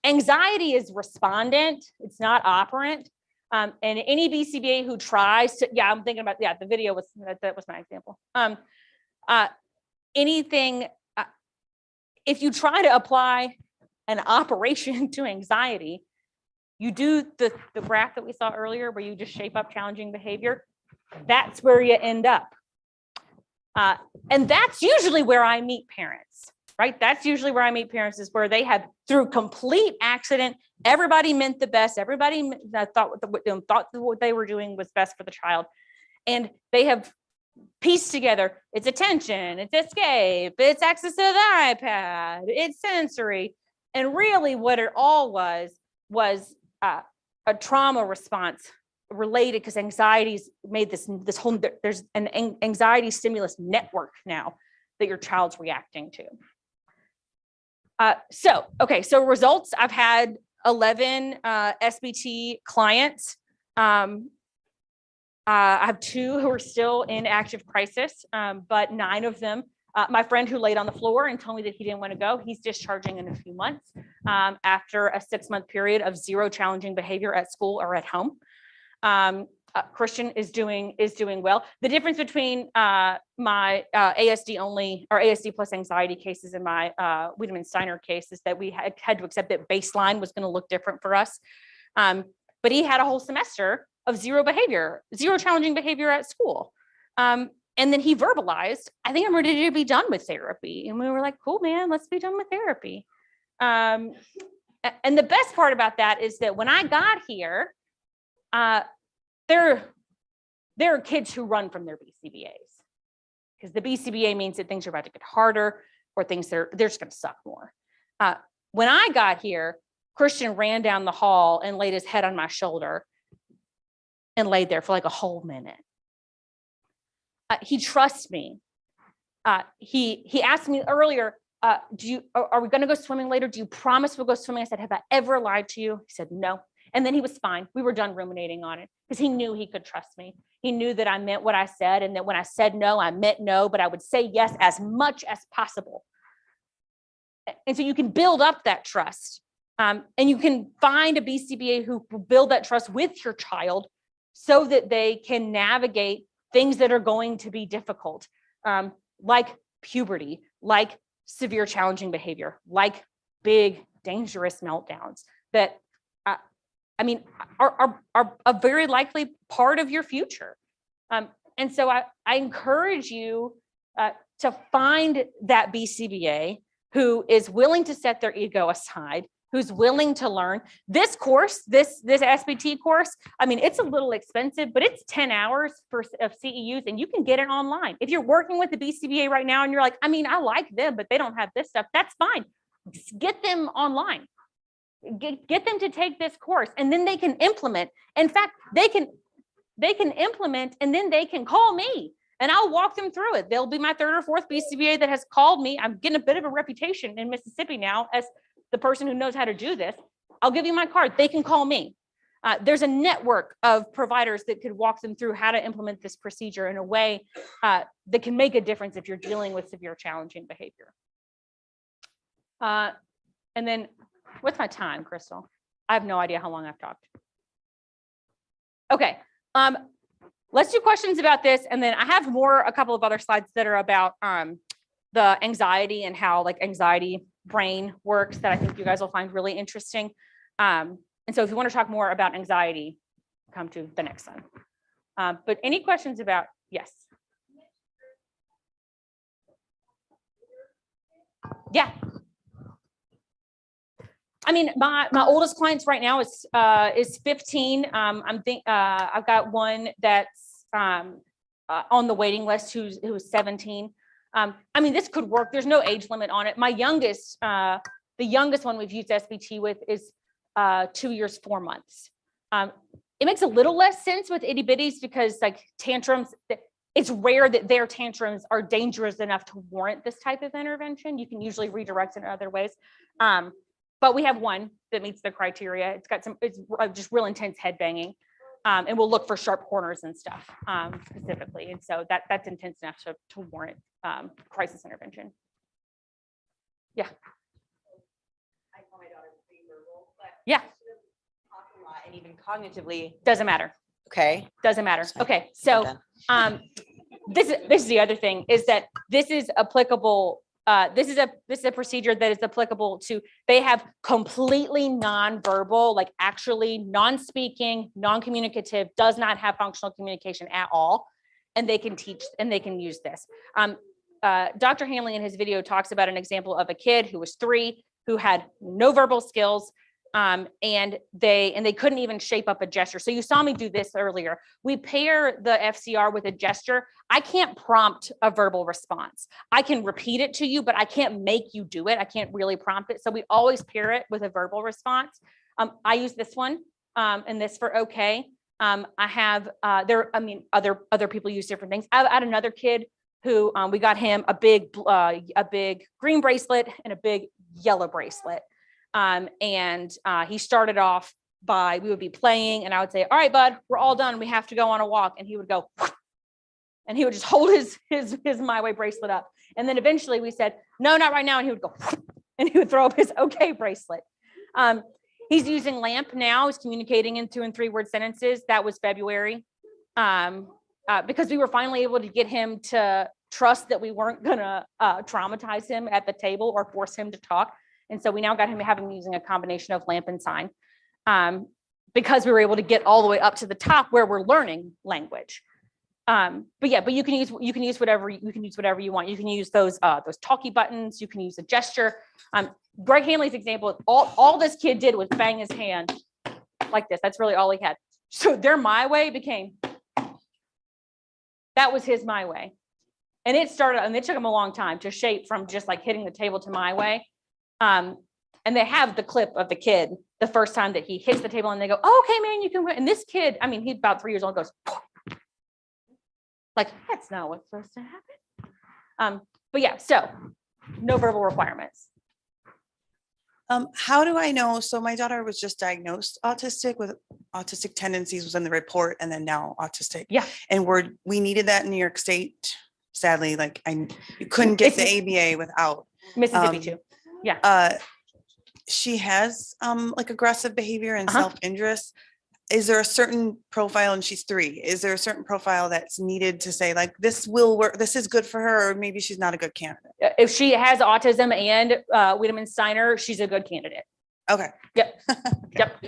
Anxiety is respondent, it's not operant. And any BCBA who tries to, I'm thinking about, the video was, that was my example. If you try to apply an operation to anxiety, you do the graph that we saw earlier, where you just shape up challenging behavior. That's where you end up. And that's usually where I meet parents, right? That's usually where I meet parents, is where they have, through complete accident, everybody meant the best. Everybody thought what they were doing was best for the child. And they have pieced together, it's attention, it's escape, it's access to the iPad, it's sensory. And really what it all was a trauma response related, because anxiety's made this whole, there's an anxiety stimulus network now that your child's reacting to. So results, I've had 11 SBT clients. I have 2 who are still in active crisis, but 9 of them, my friend who laid on the floor and told me that he didn't want to go, he's discharging in a few months after a 6-month period of 0 challenging behavior at school or at home. Christian is doing well. The difference between my ASD only or ASD plus anxiety cases and my Wiedemann Steiner case is that we had to accept that baseline was going to look different for us. But he had a whole semester of 0 challenging behavior at school. And then he verbalized, I think I'm ready to be done with therapy. And we were like, cool, man, let's be done with therapy. And the best part about that is that when I got here, there are kids who run from their BCBAs, because the BCBA means that things are about to get harder, or things they're just going to suck more. When I got here, Christian ran down the hall and laid his head on my shoulder and laid there for like a whole minute. He trusts me. He asked me earlier, are we going to go swimming later? Do you promise we'll go swimming? I said, have I ever lied to you? He said, no. And then he was fine. We were done ruminating on it because he knew he could trust me. He knew that I meant what I said, and that when I said no, I meant no, but I would say yes as much as possible. And so you can build up that trust. And you can find a BCBA who will build that trust with your child so that they can navigate things that are going to be difficult, like puberty, like severe challenging behavior, like big dangerous meltdowns that are a very likely part of your future. And so I encourage you to find that BCBA who is willing to set their ego aside, who's willing to learn. This course, this SBT course, I mean, it's a little expensive, but it's 10 hours of CEUs, and you can get it online. If you're working with the BCBA right now and you're like, I mean, I like them, but they don't have this stuff, that's fine. Just get them online. Get them to take this course, and then they can implement. In fact, they can implement, and then they can call me and I'll walk them through it. They'll be my third or fourth BCBA that has called me. I'm getting a bit of a reputation in Mississippi now as the person who knows how to do this. I'll give you my card. They can call me. There's a network of providers that could walk them through how to implement this procedure in a way that can make a difference if you're dealing with severe challenging behavior. And then what's my time, Crystal? I have no idea how long I've talked. Okay, let's do questions about this. And then I have a couple of other slides that are about the anxiety and how like anxiety brain works that I think you guys will find really interesting. And so if you want to talk more about anxiety, come to the next one. But any questions about, yes. Yeah. I mean, my oldest clients right now is 15. I've got one that's on the waiting list who's 17. I mean, this could work. There's no age limit on it. My youngest, the youngest one we've used SBT with is 2 years, 4 months. It makes a little less sense with itty bitties because like tantrums, it's rare that their tantrums are dangerous enough to warrant this type of intervention. You can usually redirect in other ways. But we have one that meets the criteria. It's just real intense head banging. And we'll look for sharp corners and stuff specifically. And so that's intense enough to warrant crisis intervention. Yeah. I call my daughter pre-verbal, but yeah. Talk a lot, and even cognitively. Doesn't matter. Okay. Doesn't matter. Okay. So this is the other thing is that this is applicable. This is a procedure that is applicable to, they have completely nonverbal, like actually non-speaking, non-communicative, does not have functional communication at all. And they can teach and they can use this. Dr. Hanley in his video talks about an example of a kid who was 3, who had no verbal skills. And they couldn't even shape up a gesture. So you saw me do this earlier. We pair the FCR with a gesture. I can't prompt a verbal response. I can repeat it to you, but I can't make you do it. I can't really prompt it. So we always pair it with a verbal response. I use this one and this for okay. I have other people use different things. I had another kid who we got him a big green bracelet and a big yellow bracelet. He started off by, we would be playing and I would say, all right, bud, we're all done. We have to go on a walk. And he would go, and he would just hold his My Way bracelet up. And then eventually we said, no, not right now. And he would go, and he would throw up his okay bracelet. He's using LAMP now. He's communicating in 2- and 3-word sentences. That was February. Because we were finally able to get him to trust that we weren't gonna traumatize him at the table or force him to talk. And so we now got him using a combination of LAMP and sign because we were able to get all the way up to the top where we're learning language. But you can use whatever you want. You can use those talkie buttons. You can use a gesture. Greg Hanley's example, all this kid did was bang his hand like this. That's really all he had. So their My Way became, that was his My Way. And it took him a long time to shape from just like hitting the table to My Way. And And they have the clip of the kid the first time that he hits the table and they go, oh, okay, man, you can win. And this kid, I mean, he's about 3 years old, goes, like, that's not what's supposed to happen. But yeah, so no verbal requirements. How do I know? So my daughter was just diagnosed autistic with autistic tendencies was in the report and then now autistic. Yeah. And we needed that in New York State. Sadly, like you couldn't get the ABA without. Mississippi too. She has like aggressive behavior and Uh-huh. self-injurious. Is there a certain profile, and she's 3, is there a certain profile that's needed to say like, this will work, this is good for her, or maybe she's not a good candidate? If she has autism and Wiedemann Steiner, she's a good candidate. Okay. Yep. Yep.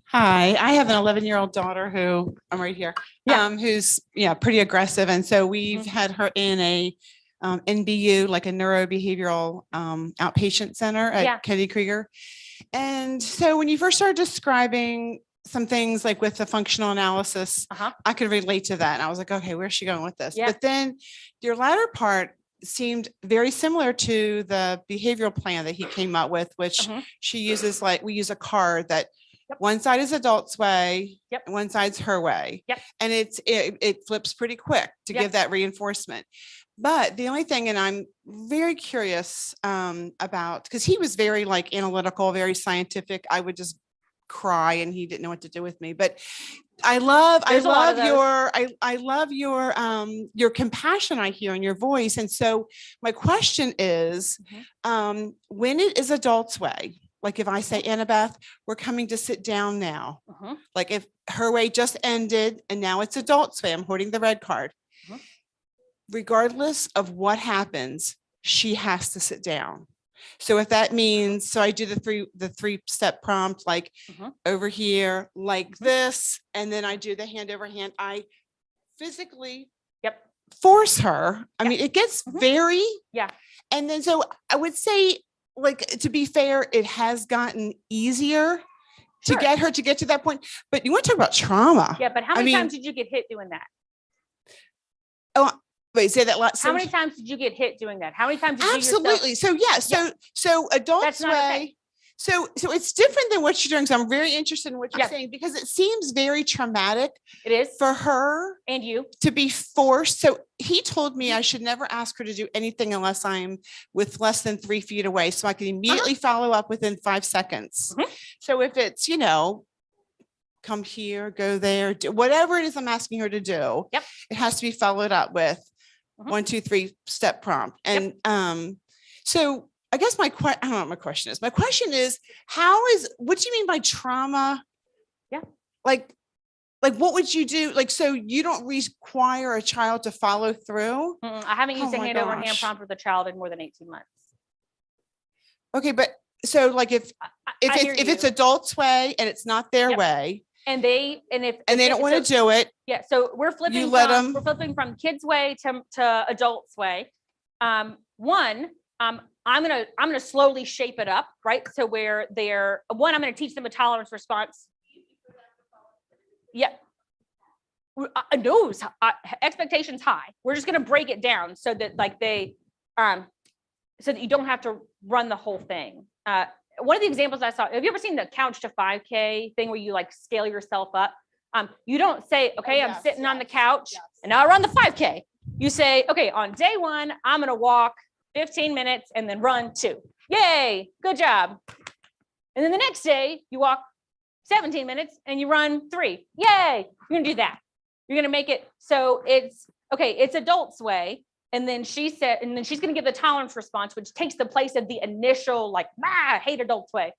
Hi, I have an 11-year-old daughter who, I'm right here, Yeah. who's, pretty aggressive. And so we've had her in a NBU, like a neurobehavioral outpatient center Yeah. at Kennedy Krieger. And so when you first started describing some things like with the functional analysis, Uh-huh. I could relate to that. And I was like, okay, where's she going with this? Yeah. But then your latter part seemed very similar to the behavioral plan that he came up with, which Mhm. she uses, like, we use a card that Yep. one side is adult's way, Yep. and one side's her way. Yep. And it flips pretty quick to Yep. give that reinforcement. But the only thing, and I'm very curious about, because he was very like analytical, very scientific. I would just cry and he didn't know what to do with me. But I love There's a lot of those. I love your compassion I hear in your voice. And so my question is, when it is adult's way, like if I say, Annabeth, we're coming to sit down now. Mhm. Like if her way just ended and now it's adult's way, I'm holding the red card. Mhm. Regardless of what happens, she has to sit down. So if that means, so I do the 3-step prompt, like Mhm. over here, like Mhm. this, and then I do the hand over hand. I physically Yep. force her. I Yeah. mean, it gets Mhm. very. Yeah. And then, so I would say, like, to be fair, it has gotten easier to Sure. get her to get to that point. But you want to talk about trauma. Yeah, but how I many mean- times did you get hit doing that? Wait, say that last. How many times did you get hit doing that? How many times did you yourself? Absolutely. So yeah, so adults That's not okay. way. So it's different than what you're doing. So I'm very interested in what you're Yeah. saying, because it seems very traumatic It is. for her And you. to be forced. So he told me I should never ask her to do anything unless I'm with less than 3 feet away, so I can immediately follow up within 5 seconds. Mhm. So if it's, come here, go there, do whatever it is I'm asking her to do. Yep. It has to be followed up with Mhm. 1, 2, 3 step prompt. And so I guess I don't know what my question is. My question is, what do you mean by trauma? Yeah. Like what would you do? Like, so you don't require a child to follow through? I haven't used Oh a my hand over hand gosh. prompt with a child in more than 18 months. Okay, but so like if I hear it's you. adult's way and it's not their Yep. way And they don't want to do it, Yeah, so we're flipping let from 'em- we're flipping from kids' way to adults' way. I'm gonna slowly shape it up, right? So where I'm gonna teach them a tolerance response. Yeah. No, expectations high. We're just gonna break it down so that so that you don't have to run the whole thing. One of the examples I saw, have you ever seen the couch to 5K thing where you like scale yourself up? You don't say, okay, I'm yes, sitting on the yes, couch yes. and now I run the 5K. You say, okay, on day 1, I'm going to walk 15 minutes and then run 2. Yay, good job. And then the next day you walk 17 minutes and you run 3. Yay, you're going to do that. You're going to make it so it's adult's way. And then she's going to give the tolerance response, which takes the place of the initial like, I hate adults way.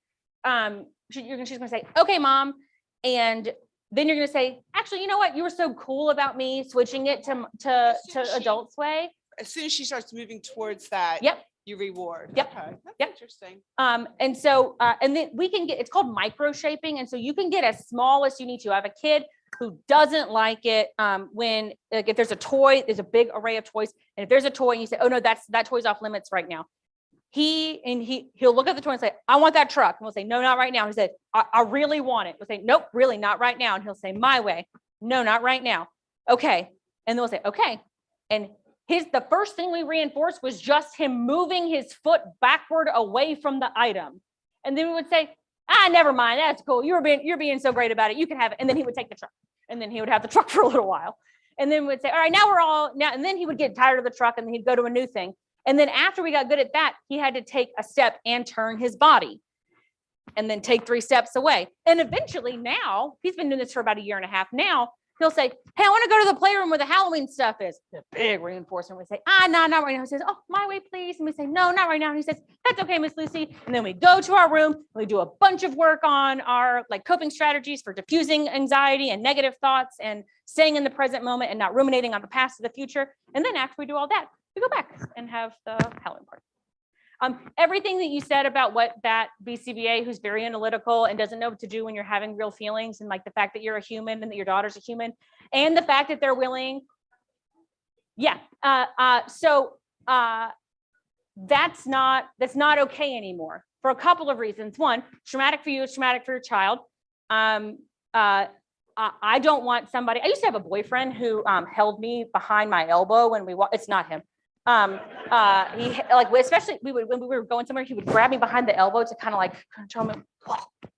She's going to say, okay, mom. And then you're going to say, actually, you know what? You were so cool about me switching it to adults way. as soon as she starts moving towards that, Yep. you reward. Yep. Okay, that's Yep. interesting. And so, and then we can get, it's called micro shaping. And so you can get as small as you need to. I have a kid who doesn't like it when, like, if there's a toy, there's a big array of toys. And if there's a toy and you say, oh no, that toy's off limits right now. He'll look at the toy and say, I want that truck. And we'll say, no, not right now. He said, I really want it. We'll say, nope, really not right now. And he'll say, my way. No, not right now. Okay. And then we'll say, okay. And the first thing we reinforced was just him moving his foot backward away from the item. And then we would say, never mind, that's cool. You're being so great about it. You can have it. And then he would take the truck, and then he would have the truck for a little while. And then we'd say, all right, now, and then he would get tired of the truck and then he'd go to a new thing. And then after we got good at that, he had to take a step and turn his body and then take 3 steps away. And eventually now, he's been doing this for about a year and a half now, he'll say, hey, I want to go to the playroom where the Halloween stuff is. The big reinforcement. We say, no, not right now. He says, oh, my way, please. And we say, no, not right now. And he says, that's okay, Miss Lucy. And then we go to our room. We do a bunch of work on our coping strategies for diffusing anxiety and negative thoughts and staying in the present moment and not ruminating on the past or the future. And then after we do all that, we go back and have the Halloween party. Everything that you said about what that BCBA, who's very analytical and doesn't know what to do when you're having real feelings, and like the fact that you're a human and that your daughter's a human, and the fact that they're willing. Yeah. That's not okay anymore for a couple of reasons. One, traumatic for you, it's traumatic for your child. I don't want somebody. I used to have a boyfriend who held me behind my elbow when we walked. It's not him. Especially when we were going somewhere, he would grab me behind the elbow to kind of control me.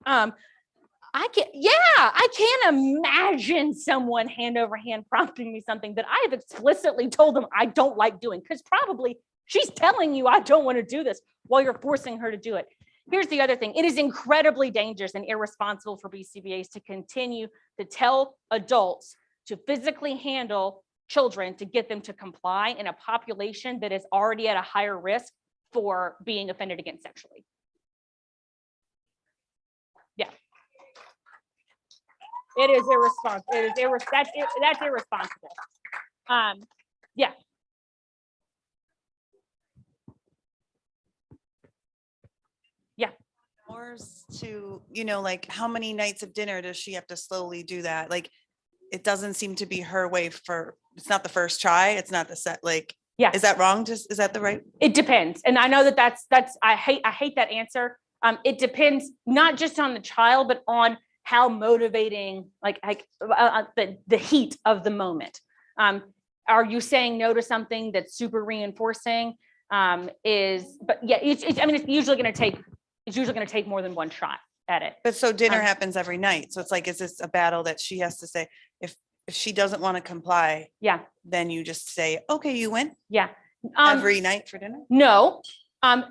I can't imagine someone hand over hand prompting me something that I have explicitly told them I don't like doing, because probably she's telling you I don't want to do this while you're forcing her to do it. Here's the other thing. It is incredibly dangerous and irresponsible for BCBAs to continue to tell adults to physically handle children to get them to comply in a population that is already at a higher risk for being offended against sexually. Yeah. It is irresponsible. That's irresponsible. Yeah. Yeah. Hours to, how many nights of dinner does she have to slowly do that? It doesn't seem to be her way it's not the first try. It's not the set, Yeah. Is that wrong? Is that the right? It depends. And I know that's, I hate that answer. It depends not just on the child, but on how motivating, the heat of the moment. Are you saying no to something that's super reinforcing? It's usually going to take more than one shot at it. But so dinner happens every night. So it's is this a battle that she has to say, if she doesn't want to comply, Yeah. then you just say, okay, you win Yeah. every night for dinner? No,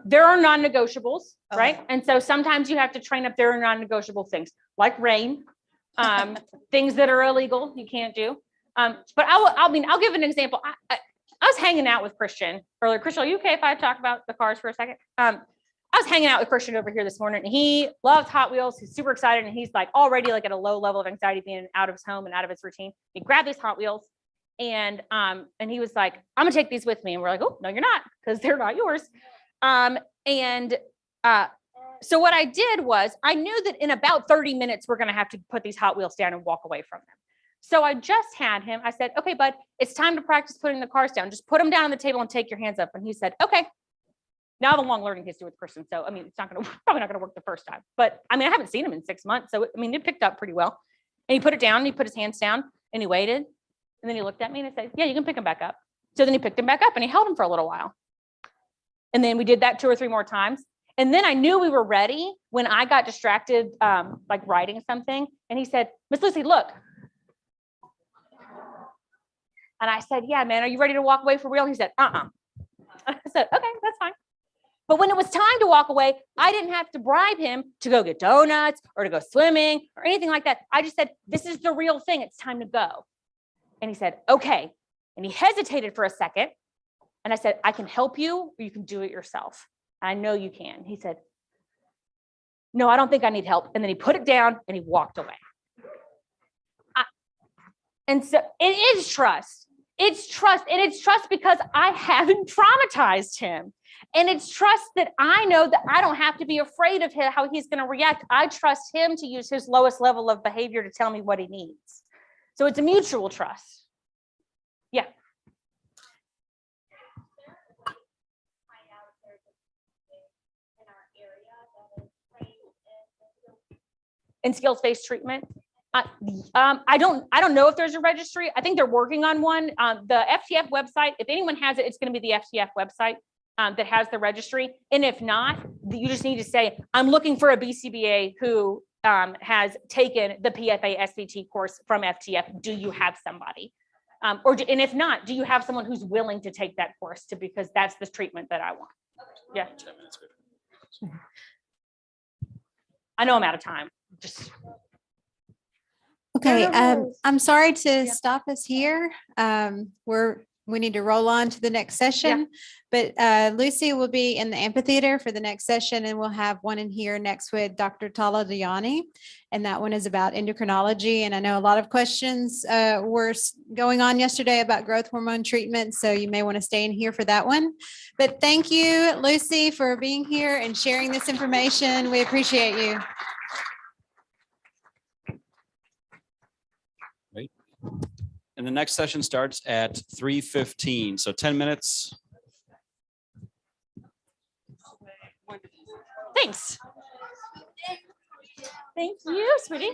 there are non-negotiables, right? Okay. And so sometimes you have to train up. There are non-negotiable things like rain, things that are illegal you can't do. But I'll give an example. I was hanging out with Christian earlier. Christian, are you okay if I talk about the cars for a second? I was hanging out with Christian over here this morning, and he loves Hot Wheels. He's super excited, and he's already at a low level of anxiety being out of his home and out of his routine. He grabbed these Hot Wheels, and he was like, I'm gonna take these with me. And we're like, oh, no, you're not, because they're not yours. So what I did was, I knew that in about 30 minutes, we're gonna have to put these Hot Wheels down and walk away from them. So I just had him, I said, okay, bud, it's time to practice putting the cars down. Just put them down on the table and take your hands up. And he said, okay. Now I have a long learning history with Christian. So, it's probably not going to work the first time, but I haven't seen him in 6 months. So, it picked up pretty well. And he put it down, and he put his hands down, and he waited. And then he looked at me and I said, yeah, you can pick him back up. So then he picked him back up and he held him for a little while. And then we did that 2 or 3 more times. And then I knew we were ready when I got distracted, writing something. And he said, Miss Lucy, look. And I said, yeah, man, are you ready to walk away for real? He said, I said, okay, that's fine. But when it was time to walk away, I didn't have to bribe him to go get donuts or to go swimming or anything like that. I just said, this is the real thing. It's time to go. And he said, okay. And he hesitated for a second. And I said, I can help you, or you can do it yourself. I know you can. He said, no, I don't think I need help. And then he put it down and he walked away. And so it is trust. It's trust. And it's trust because I haven't traumatized him. And it's trust that I know that I don't have to be afraid of how he's going to react. I trust him to use his lowest level of behavior to tell me what he needs. So it's a mutual trust. Yeah. In skills-based treatment. I don't know if there's a registry. I think they're working on one. The FTF website, if anyone has it, it's going to be the FTF website that has the registry. And if not, you just need to say, I'm looking for a BCBA who has taken the PFA SVT course from FTF. Do you have somebody? And if not, do you have someone who's willing to take that course because that's the treatment that I want? Yeah. I know I'm out of time. Just. Okay, no. I'm sorry to Yeah. stop us here. We need to roll on to the next session. But Lucy will be in the amphitheater for the next session, and we'll have one in here next with Dr. Tala Diani. And that one is about endocrinology. And I know a lot of questions were going on yesterday about growth hormone treatment, so you may want to stay in here for that one. But thank you, Lucy, for being here and sharing this information. We appreciate you. And the next session starts at 3:15, so 10 minutes. Thanks. Thank you, sweetie.